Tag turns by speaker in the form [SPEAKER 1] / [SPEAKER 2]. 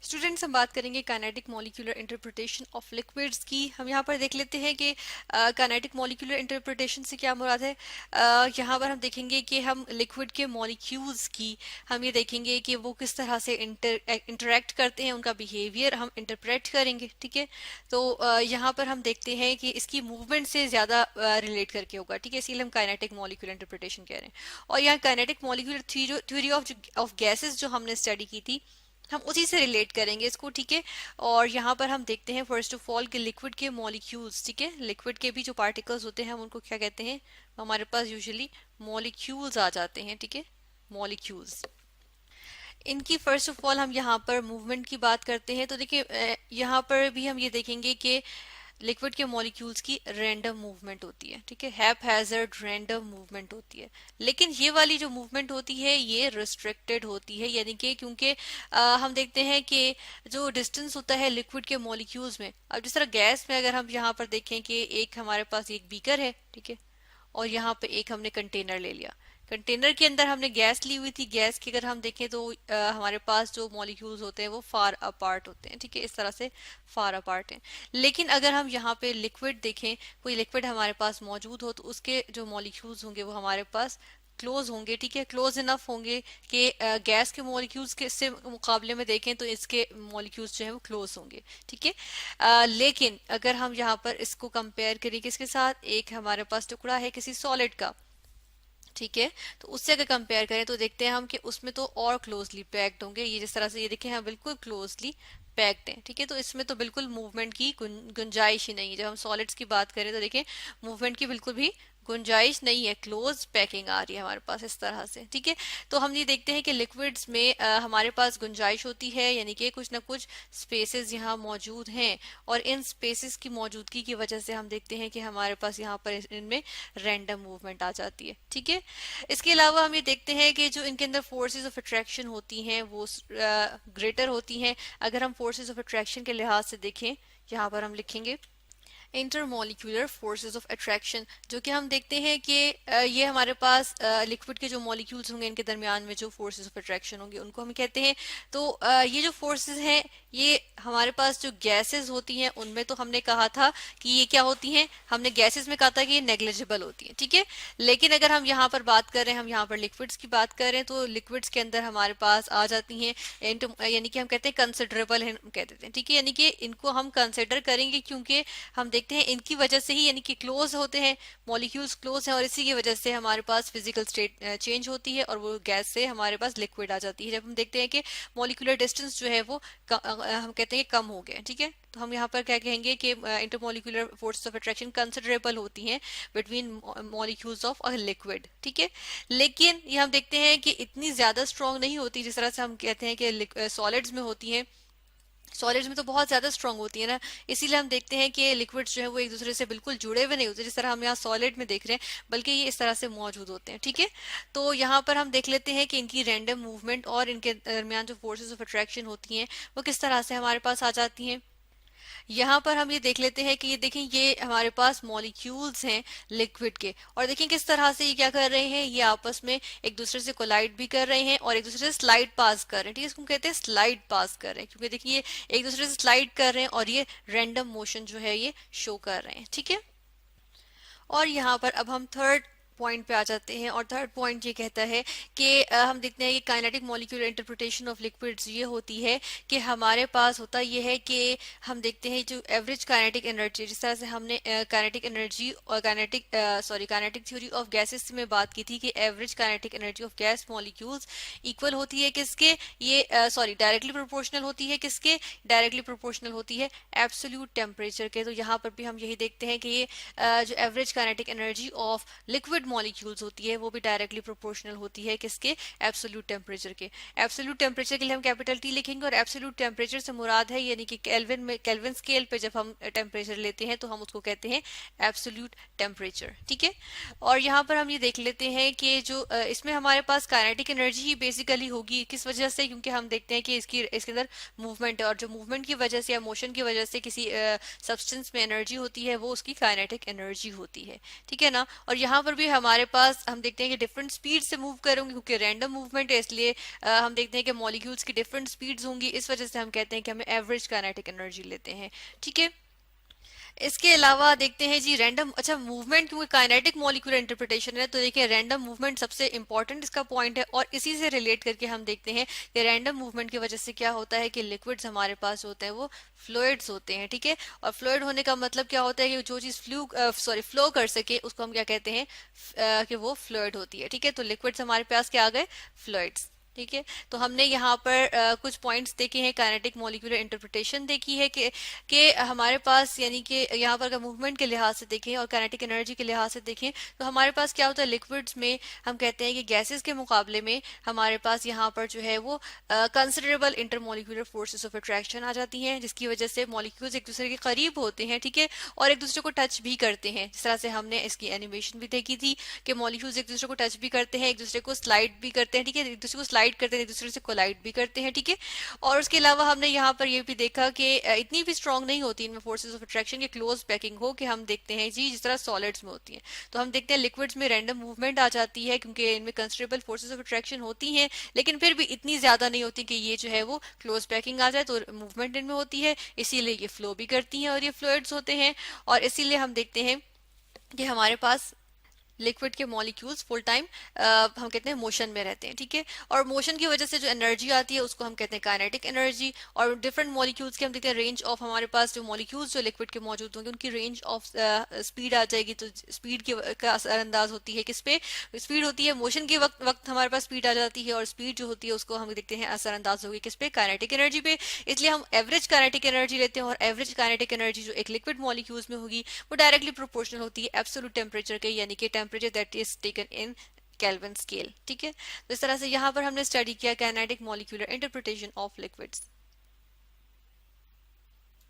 [SPEAKER 1] Students हम बात करेंगे kinetic molecular interpretation of liquids की। हम यहाँ पर देख लेते हैं कि काइनेटिक मॉलिक्यूलर इंटरप्रिटेशन से क्या मुराद है। यहाँ पर हम देखेंगे कि हम लिक्विड के मॉलिक्यूल्स की हम ये देखेंगे कि वो किस तरह से इंटरेक्ट करते हैं, उनका बिहेवियर हम इंटरप्रेट करेंगे। ठीक है, तो यहाँ पर हम देखते हैं कि इसकी मूवमेंट से ज़्यादा रिलेट करके होगा। ठीक है, इसीलिए हम काइनेटिक मॉलिक्यूलर इंटरप्रिटेशन कह रहे हैं। और यहाँ kinetic molecular theory of gases जो हमने स्टडी की थी, हम उसी से रिलेट करेंगे इसको। ठीक है, और यहाँ पर हम देखते हैं फर्स्ट ऑफ ऑल कि लिक्विड के मॉलिक्यूल्स, ठीक है, लिक्विड के भी जो पार्टिकल्स होते हैं हम उनको क्या कहते हैं, हमारे पास यूजुअली मॉलिक्यूल्स आ जाते हैं। ठीक है, मॉलिक्यूल्स। इनकी फर्स्ट ऑफ ऑल हम यहाँ पर मूवमेंट की बात करते हैं तो देखिए यहाँ पर भी हम ये देखेंगे कि लिक्विड के मॉलिक्यूल्स की रैंडम मूवमेंट होती है। ठीक है, हैपहैज़र्ड रैंडम मूवमेंट होती है। लेकिन ये वाली जो मूवमेंट होती है ये रिस्ट्रिक्टेड होती है, यानी कि क्योंकि हम देखते हैं कि जो डिस्टेंस होता है लिक्विड के मॉलिक्यूल्स में, अब जिस तरह गैस में अगर हम यहाँ पर देखें कि एक हमारे पास एक बीकर है, ठीक है, और यहाँ पे एक हमने कंटेनर ले लिया। कंटेनर के अंदर हमने गैस ली हुई थी। गैस की अगर हम देखें तो हमारे पास जो मॉलिक्यूल्स होते हैं वो फार अपार्ट होते हैं। ठीक है, इस तरह से फार अपार्ट हैं। लेकिन अगर हम यहाँ पे लिक्विड देखें, कोई लिक्विड हमारे पास मौजूद हो, तो उसके जो मॉलिक्यूल्स होंगे वो हमारे पास क्लोज होंगे। ठीक है, क्लोज इनफ होंगे कि गैस के मॉलिक्यूल्स के से मुकाबले में देखें तो इसके मॉलिक्यूल्स जो है वो क्लोज होंगे। ठीक है, लेकिन अगर हम यहाँ पर इसको कंपेयर करें किसके साथ, एक हमारे पास टुकड़ा है किसी सॉलिड का, ठीक है, तो उससे अगर कंपेयर करें तो देखते हैं हम कि उसमें तो और क्लोजली पैक्ड होंगे। ये जिस तरह से ये देखें हम बिल्कुल क्लोजली पैक्ड हैं। ठीक है, तो इसमें तो बिल्कुल मूवमेंट की गुंजाइश ही नहीं है। जब हम सॉलिड्स की बात करें तो देखें मूवमेंट की बिल्कुल भी गुंजाइश नहीं है, क्लोज पैकिंग आ रही है हमारे पास इस तरह से। ठीक है, तो हम ये देखते हैं कि लिक्विड्स में हमारे पास गुंजाइश होती है, यानी कि कुछ ना कुछ स्पेसेस यहाँ मौजूद हैं, और इन स्पेसेस की मौजूदगी की वजह से हम देखते हैं कि हमारे पास यहाँ पर इनमें रैंडम मूवमेंट आ जाती है। ठीक है, इसके अलावा हम ये देखते हैं कि जो इनके अंदर फोर्सेस ऑफ अट्रैक्शन होती हैं वो ग्रेटर होती हैं। अगर हम फोर्सेस ऑफ अट्रैक्शन के लिहाज से देखें, यहाँ पर हम लिखेंगे इंटरमोलिक्यूलर फोर्सेस ऑफ अट्रैक्शन, जो कि हम देखते हैं कि ये हमारे पास लिक्विड के जो मॉलिक्यूल्स होंगे इनके दरमियान में जो फोर्सेस ऑफ अट्रैक्शन होंगे उनको हम कहते हैं। तो ये जो फोर्सेस हैं ये हमारे पास जो गैसेस होती हैं उनमें तो हमने कहा था कि ये क्या होती हैं, हमने गैसेस में कहा था कि ये नेग्लिजिबल होती हैं। ठीक है, लेकिन अगर हम यहाँ पर बात कर रहे हैं, हम यहाँ पर लिक्विड्स की बात कर रहे हैं, तो लिक्विड्स के अंदर हमारे पास आ जाती हैं यानी कि हम कहते हैं कंसिडरेबल है, कह देते हैं। ठीक है, यानी कि इनको हम कंसिडर करेंगे क्योंकि हम देखते हैं इनकी वजह से ही, यानी कि क्लोज होते हैं, मॉलिक्यूल्स क्लोज हैं, और इसी की वजह से हमारे पास फिजिकल स्टेट चेंज होती है और वो गैस से हमारे पास लिक्विड आ जाती है। जब हम देखते हैं कि मॉलिक्यूलर डिस्टेंस जो है वो हम कहते हैं कि कम हो गया। ठीक है, तो हम यहाँ पर क्या कहेंगे कि intermolecular forces of attraction considerable होती हैं between molecules of a liquid. ठीक है, लेकिन ये हम देखते हैं कि इतनी ज्यादा स्ट्रांग नहीं होती जिस तरह से हम कहते हैं कि सॉलिड्स में होती हैं। सॉलिड्स में तो बहुत ज्यादा स्ट्रांग होती है ना, इसीलिए हम देखते हैं कि लिक्विड्स जो है वो एक दूसरे से बिल्कुल जुड़े हुए नहीं होते जिस तरह हम यहाँ सॉलिड में देख रहे हैं, बल्कि ये इस तरह से मौजूद होते हैं। ठीक है, तो यहाँ पर हम देख लेते हैं कि इनकी रैंडम मूवमेंट और इनके दरमियान जो फोर्सेस ऑफ अट्रैक्शन होती हैं वो किस तरह से हमारे पास आ जाती हैं। यहाँ पर हम ये देख लेते हैं कि ये देखें ये हमारे पास मॉलिक्यूल्स हैं लिक्विड के, और देखें किस तरह से ये क्या कर रहे हैं, ये आपस में एक दूसरे से कोलाइड भी कर रहे हैं और एक दूसरे से स्लाइड पास कर रहे हैं। ठीक है, इसको हम कहते हैं स्लाइड पास कर रहे हैं, क्योंकि देखिए ये एक दूसरे से स्लाइड कर रहे हैं और ये रैंडम मोशन जो है ये शो कर रहे हैं। ठीक है, और यहाँ पर अब हम थर्ड पॉइंट पे आ जाते हैं, और थर्ड पॉइंट ये कहता है कि हम देखते हैं कि kinetic molecular interpretation of liquids ये होती है कि हमारे पास होता ये है कि हम देखते हैं जो एवरेज काइनेटिक एनर्जी, जिस तरह से हमने काइनेटिक एनर्जी और काइनेटिक थ्योरी ऑफ गैसेस में बात की थी कि average kinetic energy of gas molecules equal होती है किसके, ये डायरेक्टली प्रोपोर्शनल होती है किसके, डायरेक्टली प्रोपोर्शनल होती है एब्सोल्यूट टेम्परेचर के। तो यहाँ पर भी हम यही देखते हैं कि ये जो average kinetic energy of liquid molecules होती है वो भी डायरेक्टली प्रोपोर्शनल होती है किसके, एब्सोल्यूट टेम्परेचर के। एब्सोल्यूट टेम्परेचर के लिए हम कैपिटल टी लिखेंगे, और एब्सोल्यूट टेम्परेचर से मुराद है यानी कि केल्विन में, केल्विन स्केल पे जब हम टेम्परेचर लेते हैं तो हम उसको कहते हैं एब्सोल्यूट टेम्परेचर। ठीक है, और यहाँ पर हम ये देख लेते हैं कि जो इसमें हमारे पास काइनेटिक एनर्जी ही बेसिकली होगी, किस वजह से, क्योंकि हम देखते हैं कि इसके अंदर मूवमेंट है, और जो मूवमेंट की वजह से या मोशन की वजह से किसी सब्सटेंस में एनर्जी होती है वो उसकी काइनेटिक एनर्जी होती है। ठीक है ना, और यहाँ पर भी हमारे पास हम देखते हैं कि डिफरेंट स्पीड से मूव करेंगे, क्योंकि रैंडम मूवमेंट है इसलिए हम देखते हैं कि मॉलिक्यूल्स की डिफरेंट स्पीड्स होंगी, इस वजह से हम कहते हैं कि हमें एवरेज काइनेटिक एनर्जी लेते हैं। ठीक है, इसके अलावा देखते हैं जी रैंडम, अच्छा मूवमेंट क्योंकि काइनेटिक मॉलिक्यूलर इंटरप्रिटेशन है तो देखिए रैंडम मूवमेंट सबसे इंपॉर्टेंट इसका पॉइंट है, और इसी से रिलेट करके हम देखते हैं कि रैंडम मूवमेंट की वजह से क्या होता है कि लिक्विड्स हमारे पास होते हैं वो फ्लूइड्स होते हैं। ठीक है, और फ्लूइड होने का मतलब क्या होता है कि जो चीज फ्लो कर सके उसको हम क्या कहते हैं, कि वो फ्लूइड होती है। ठीक है, तो लिक्विड्स हमारे पास क्या आ गए, फ्लूइड्स। ठीक है, तो हमने यहाँ पर कुछ पॉइंट्स देखे हैं, काइनेटिक मॉलिक्यूलर इंटरप्रिटेशन देखी है कि हमारे पास यानी कि यहाँ पर अगर मूवमेंट के लिहाज से देखें और काइनेटिक एनर्जी के लिहाज से देखें तो हमारे पास क्या होता है, लिक्विड्स में हम कहते हैं कि गैसेस के मुकाबले में हमारे पास यहाँ पर जो है वो considerable intermolecular forces of attraction आ जाती हैं, जिसकी वजह से मॉलिक्यूल्स एक दूसरे के करीब होते हैं। ठीक है, और एक दूसरे को टच भी करते हैं, जिस तरह से हमने इसकी एनिमेशन भी देखी थी कि मॉलिक्यूल्स एक दूसरे को टच भी करते हैं, एक दूसरे को स्लाइड भी करते हैं। ठीक है, एक दूसरे को स्लाइड करते हैं, एक दूसरे से कोलाइड भी करते हैं। ठीक है, और उसके अलावा हमने यहाँ पर ये भी देखा कि इतनी भी स्ट्रांग नहीं होती इनमें फोर्सेस ऑफ अट्रैक्शन की क्लोज पैकिंग हो, कि हम देखते हैं जी जिस तरह सॉलिड्स में होती है। तो हम देखते हैं लिक्विड्स में रैंडम मूवमेंट आ जाती है क्योंकि इनमें कंसिडरेबल फोर्सेस ऑफ अट्रैक्शन होती हैं, लेकिन फिर भी इतनी ज्यादा नहीं होती कि ये जो है वो क्लोज पैकिंग आ जाए, तो मूवमेंट इनमें होती है, इसीलिए ये फ्लो भी करती हैं और ये फ्लूइड्स होते हैं। और इसीलिए हम देखते हैं कि हमारे पास लिक्विड के मॉलिक्यूल्स फुल टाइम हम कहते हैं मोशन में रहते हैं। ठीक है, और मोशन की वजह से जो एनर्जी आती है उसको हम कहते हैं काइनेटिक एनर्जी। और डिफरेंट मॉलिक्यूल्स के हम देखते हैं रेंज ऑफ, हमारे पास जो मॉलिक्यूल्स जो लिक्विड के मौजूद होंगे उनकी रेंज ऑफ स्पीड आ जाएगी। तो स्पीड की का असरअंदाज होती है किस पे, स्पीड होती है मोशन के वक्त वक्त हमारे पास स्पीड आ जाती है, और स्पीड जो होती है उसको हम देखते हैं असरअंदाज होगी किस पे, काइनेटिक एनर्जी पे। इसलिए हम एवरेज काइनेटिक एनर्जी लेते हैं, और एवरेज काइनेटिक एनर्जी जो एक लिक्विड मॉलिक्यूल्स में होगी वो डायरेक्टली प्रोपोर्शनल होती है एब्सोल्यूट टेम्परेचर के, यानी कि temperature that is taken in kelvin scale. ठीक है, तो इस तरह से यहाँ पर हमने स्टडी किया kinetic molecular interpretation of liquids.